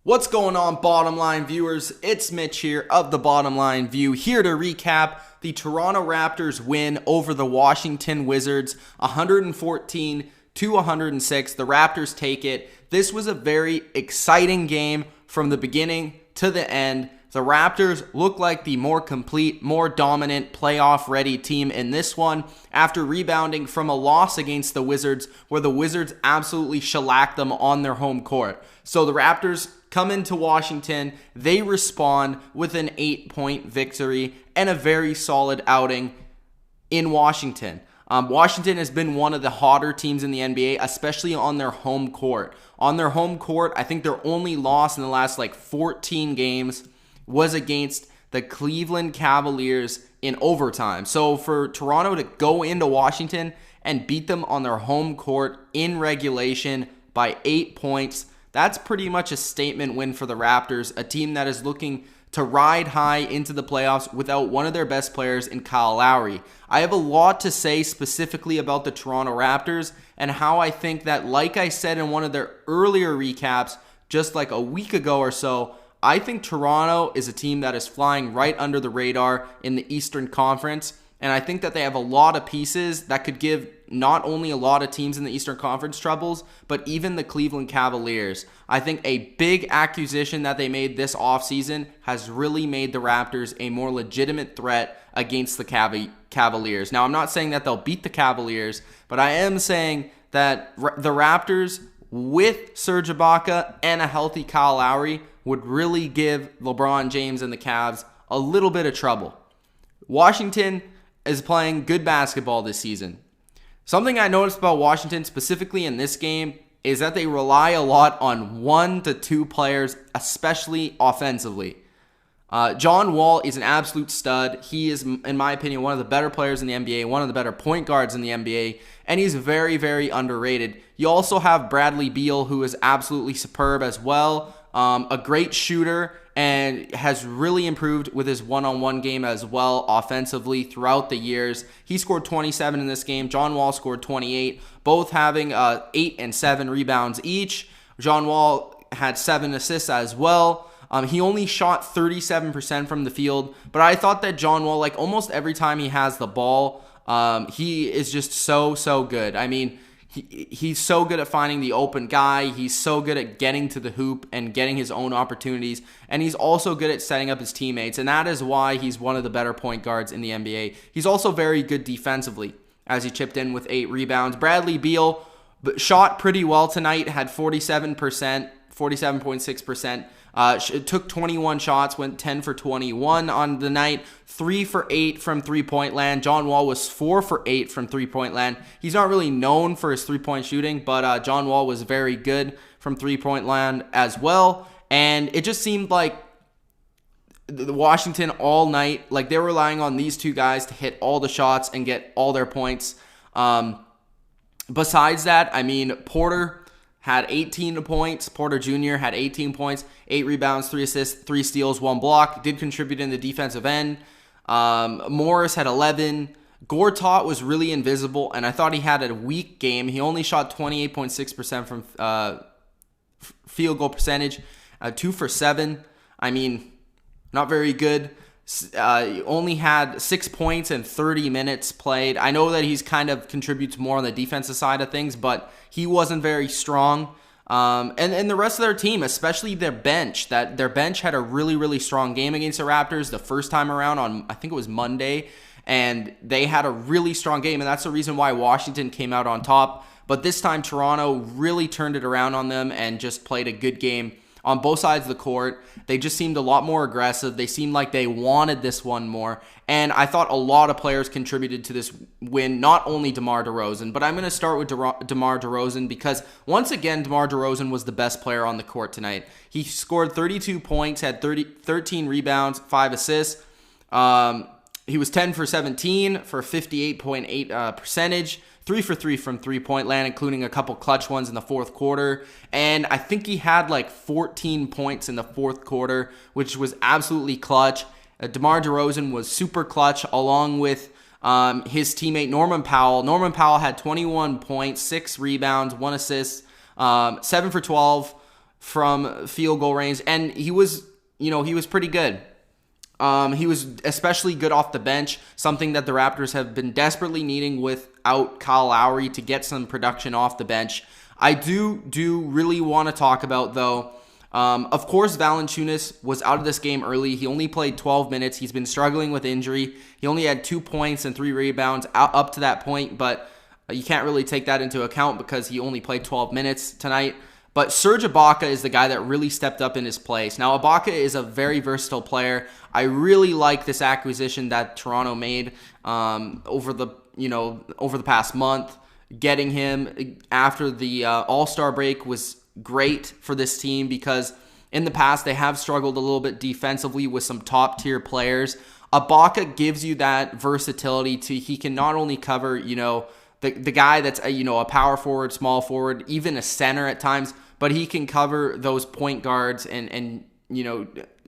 What's going on, Bottom Line viewers? It's Mitch here of the Bottom Line View, here to recap the Toronto Raptors win over the Washington Wizards, 114-106. The Raptors take it. This was a very exciting game from the beginning to the end. The Raptors look like the more complete, more dominant, playoff-ready team in this one after rebounding from a loss against the Wizards, where the Wizards absolutely shellacked them on their home court. So the Raptors come into Washington, they respond with an 8-point victory and a very solid outing in Washington. Washington has been one of the hotter teams in the NBA, especially on their home court. On their home court, I think their only loss in the last 14 games was against the Cleveland Cavaliers in overtime. So for Toronto to go into Washington and beat them on their home court in regulation by 8 points, that's pretty much a statement win for the Raptors, a team that is looking to ride high into the playoffs without one of their best players in Kyle Lowry. I have a lot to say specifically about the Toronto Raptors and how I think that, like I said in one of their earlier recaps just like a week ago or so, I think Toronto is a team that is flying right under the radar in the Eastern Conference, and I think that they have a lot of pieces that could give not only a lot of teams in the Eastern Conference troubles, but even the Cleveland Cavaliers. I think a big acquisition that they made this offseason has really made the Raptors a more legitimate threat against the Cavaliers. Now, I'm not saying that they'll beat the Cavaliers, but I am saying that the Raptors, with Serge Ibaka and a healthy Kyle Lowry, would really give LeBron James and the Cavs a little bit of trouble. Washington is playing good basketball this season. Something I noticed about Washington, specifically in this game, is that they rely a lot on 1 to 2 players, especially offensively. John Wall is an absolute stud. He is, in my opinion, one of the better players in the NBA, one of the better point guards in the NBA, and he's very, very underrated. You also have Bradley Beal, who is absolutely superb as well. A great shooter and has really improved with his one-on-one game as well offensively throughout the years. He scored 27 in this game. John Wall scored 28, both having 8 and 7 rebounds each. John Wall had 7 assists as well. He only shot 37% from the field, but I thought that John Wall, almost every time he has the ball, he is just so good. I mean, he's so good at finding the open guy. He's so good at getting to the hoop and getting his own opportunities. And he's also good at setting up his teammates. And that is why he's one of the better point guards in the NBA. He's also very good defensively, as he chipped in with 8 rebounds. Bradley Beal shot pretty well tonight, had 47.6%. Took 21 shots, went 10 for 21 on the night, 3 for 8 from three-point land. John Wall was 4 for 8 from three-point land. He's not really known for his three-point shooting, but John Wall was very good from three-point land as well. And it just seemed like the Washington all night, they were relying on these two guys to hit all the shots and get all their points. Besides that, I mean, Porter had 18 points. Porter Jr. had 18 points, 8 rebounds, 3 assists, 3 steals, 1 block. Did contribute in the defensive end. Morris had 11. Gortat was really invisible, and I thought he had a weak game. He only shot 28.6% from field goal percentage, 2 for 7. I mean, not very good. Only had 6 points and 30 minutes played. I know that he's kind of contributes more on the defensive side of things, but he wasn't very strong. And the rest of their team, especially their bench, their bench had a really, really strong game against the Raptors the first time around on, I think it was Monday, and they had a really strong game, and that's the reason why Washington came out on top. But this time, Toronto really turned it around on them and just played a good game on both sides of the court. They just seemed a lot more aggressive. They seemed like they wanted this one more. And I thought a lot of players contributed to this win, not only DeMar DeRozan, but I'm going to start with DeMar DeRozan because, once again, DeMar DeRozan was the best player on the court tonight. He scored 32 points, had 13 rebounds, 5 assists. He was 10 for 17 for 58.8 percentage. 3 for 3 from three-point land, including a couple clutch ones in the fourth quarter. And I think he had 14 points in the fourth quarter, which was absolutely clutch. DeMar DeRozan was super clutch, along with his teammate Norman Powell. Norman Powell had 21 points, 6 rebounds, 1 assist, 7 for 12 from field goal range, and he was pretty good. He was especially good off the bench, something that the Raptors have been desperately needing without Kyle Lowry to get some production off the bench. I do really want to talk about, though, of course, Valanciunas was out of this game early. He only played 12 minutes. He's been struggling with injury. He only had 2 points and 3 rebounds up to that point, but you can't really take that into account because he only played 12 minutes tonight. But Serge Ibaka is the guy that really stepped up in his place. Now, Ibaka is a very versatile player. I really like this acquisition that Toronto made over the past month. Getting him after the All-Star break was great for this team because in the past they have struggled a little bit defensively with some top-tier players. Ibaka gives you that versatility he can not only cover, the guy that's a power forward, small forward, even a center at times, but he can cover those point guards and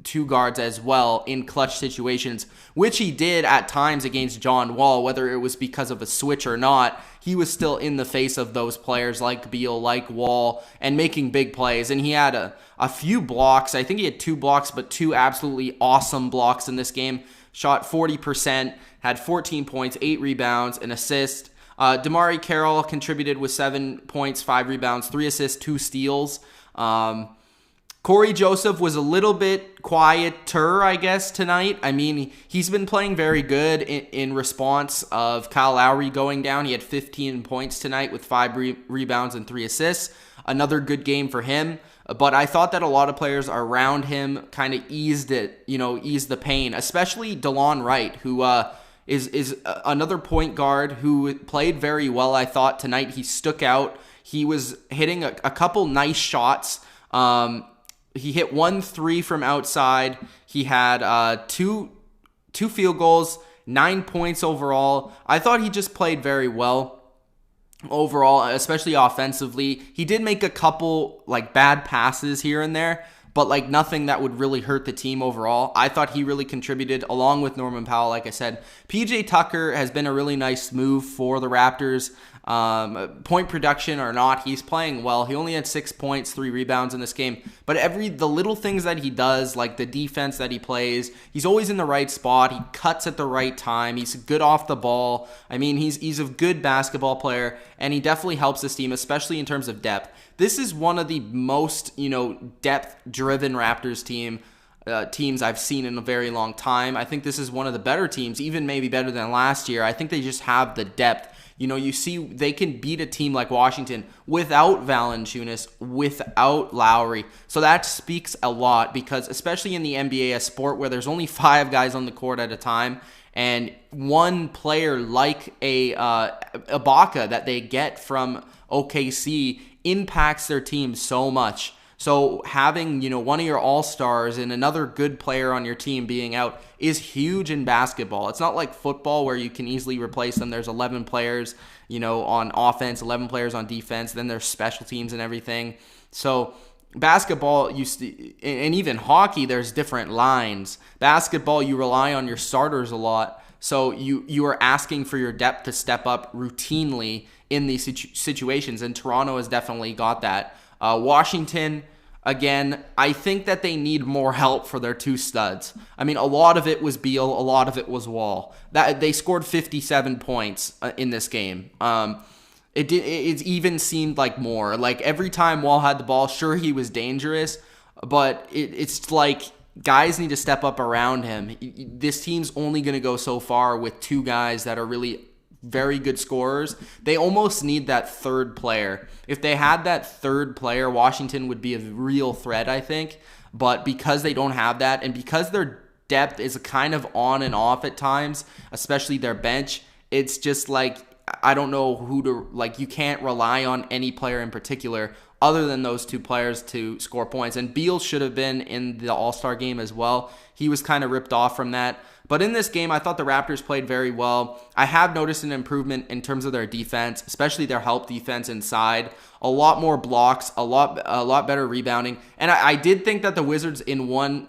2 guards as well in clutch situations, which he did at times against John Wall. Whether it was because of a switch or not, he was still in the face of those players like Beal, like Wall, and making big plays. And he had a few blocks. I think he had 2 blocks, but 2 absolutely awesome blocks in this game. Shot 40%, had 14 points, 8 rebounds, an assist. DeMarre Carroll contributed with 7 points, 5 rebounds, 3 assists, 2 steals. Corey Joseph was a little bit quieter, I guess, tonight. I mean, he's been playing very good in response of Kyle Lowry going down. He had 15 points tonight with 5 rebounds and 3 assists. Another good game for him. But I thought that a lot of players around him kind of eased the pain, especially DeLon Wright, who is another point guard who played very well, I thought, tonight. He stuck out. He was hitting a couple nice shots. He hit 1 3 from outside. He had two field goals, 9 points overall. I thought he just played very well overall, especially offensively. He did make a couple bad passes here and there, but nothing that would really hurt the team overall. I thought he really contributed along with Norman Powell. Like I said, PJ Tucker has been a really nice move for the Raptors. Point production or not, he's playing well. He only had 6 points, 3 rebounds in this game. But the little things that he does, like the defense that he plays, he's always in the right spot. He cuts at the right time. He's good off the ball. I mean, he's a good basketball player, and he definitely helps this team, especially in terms of depth. This is one of the most, depth-driven Raptors teams I've seen in a very long time. I think this is one of the better teams, even maybe better than last year. I think they just have the depth. You see they can beat a team like Washington without Valanciunas, without Lowry. So that speaks a lot because especially in the NBA, a sport where there's only 5 guys on the court at a time, and one player like a Ibaka that they get from OKC impacts their team so much. So having, one of your all-stars and another good player on your team being out is huge in basketball. It's not like football where you can easily replace them. There's 11 players, on offense, 11 players on defense, then there's special teams and everything. So basketball, and even hockey, there's different lines. Basketball, you rely on your starters a lot. So you are asking for your depth to step up routinely in these situations, and Toronto has definitely got that. Washington, again, I think that they need more help for their 2 studs. I mean, a lot of it was Beal, a lot of it was Wall. That they scored 57 points in this game. It even seemed like more. Every time Wall had the ball, sure, he was dangerous, but it's like guys need to step up around him. This team's only going to go so far with 2 guys that are really very good scorers. They almost need that third player. If they had that third player, Washington would be a real threat, I think. But because they don't have that, and because their depth is kind of on and off at times, especially their bench, it's just I don't know who to, you can't rely on any player in particular other than those 2 players to score points. And Beal should have been in the All-Star game as well. He was kind of ripped off from that. But in this game, I thought the Raptors played very well. I have noticed an improvement in terms of their defense, especially their help defense inside. A lot more blocks, a lot better rebounding. And I did think that the Wizards in one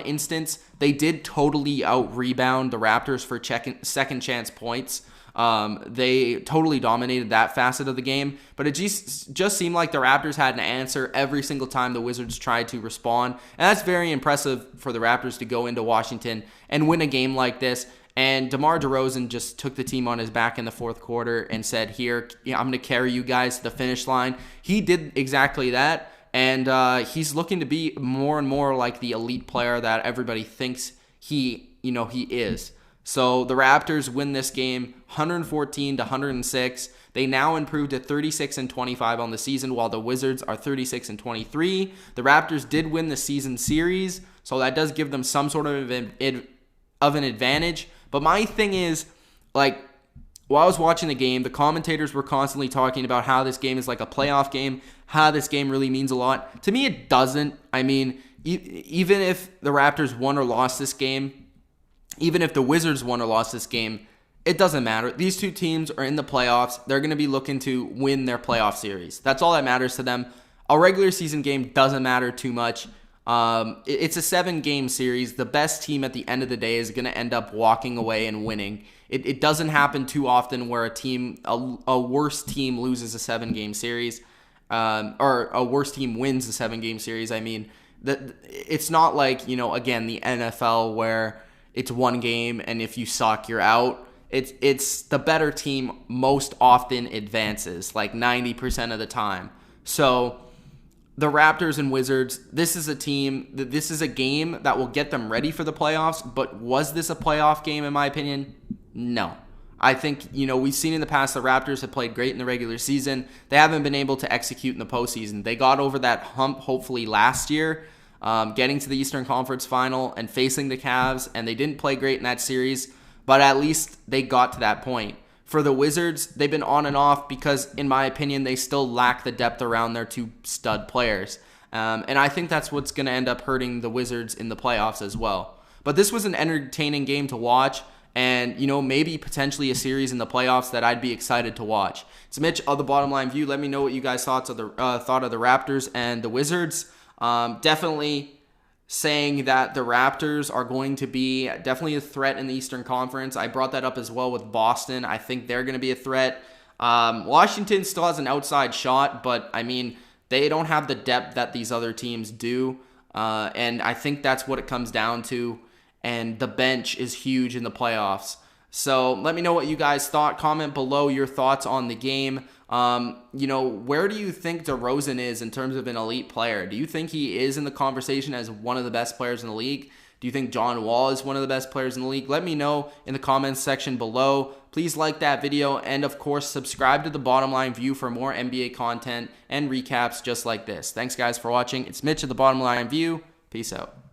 instance, they did totally out-rebound the Raptors for second chance points. They totally dominated that facet of the game, but it just seemed like the Raptors had an answer every single time the Wizards tried to respond, and that's very impressive for the Raptors to go into Washington and win a game like this. And DeMar DeRozan just took the team on his back in the fourth quarter and said, here, I'm going to carry you guys to the finish line. He did exactly that, and he's looking to be more and more like the elite player that everybody thinks he is. So the Raptors win this game 114-106. They now improved to 36-25 on the season, while the Wizards are 36-23. The Raptors did win the season series, so that does give them some sort of an advantage. But my thing is, like, while I was watching the game, the commentators were constantly talking about how this game is like a playoff game, how this game really means a lot. To me, it doesn't. I mean, even if the Raptors won or lost this game, even if the Wizards won or lost this game, it doesn't matter. These two teams are in the playoffs. They're going to be looking to win their playoff series. That's all that matters to them. A regular season game doesn't matter too much. It's a 7-game series. The best team at the end of the day is going to end up walking away and winning. It doesn't happen too often where a worse team loses a 7-game series, or a worse team wins a 7-game series. I mean, it's not like, again, the NFL where it's one game and if you suck, you're out. It's the better team most often advances, like 90% of the time. So the Raptors and Wizards, this is a game that will get them ready for the playoffs, but was this a playoff game in my opinion? No. I think, we've seen in the past the Raptors have played great in the regular season. They haven't been able to execute in the postseason. They got over that hump hopefully last year, getting to the Eastern Conference Final and facing the Cavs, and they didn't play great in that series, but at least they got to that point. For the Wizards, they've been on and off because, in my opinion, they still lack the depth around their two stud players. And I think that's what's going to end up hurting the Wizards in the playoffs as well. But this was an entertaining game to watch, and, maybe potentially a series in the playoffs that I'd be excited to watch. It's Mitch of the Bottom Line View. Let me know what you guys thought of the Raptors and the Wizards. Definitely saying that the Raptors are going to be definitely a threat in the Eastern Conference. I brought that up as well with Boston. I think they're going to be a threat. Washington still has an outside shot, but I mean, they don't have the depth that these other teams do. And I think that's what it comes down to. And the bench is huge in the playoffs. So let me know what you guys thought. Comment below your thoughts on the game. Where do you think DeRozan is in terms of an elite player? Do you think he is in the conversation as one of the best players in the league? Do you think John Wall is one of the best players in the league? Let me know in the comments section below. Please like that video and, of course, subscribe to the Bottom Line View for more NBA content and recaps just like this. Thanks, guys, for watching. It's Mitch of the Bottom Line View. Peace out.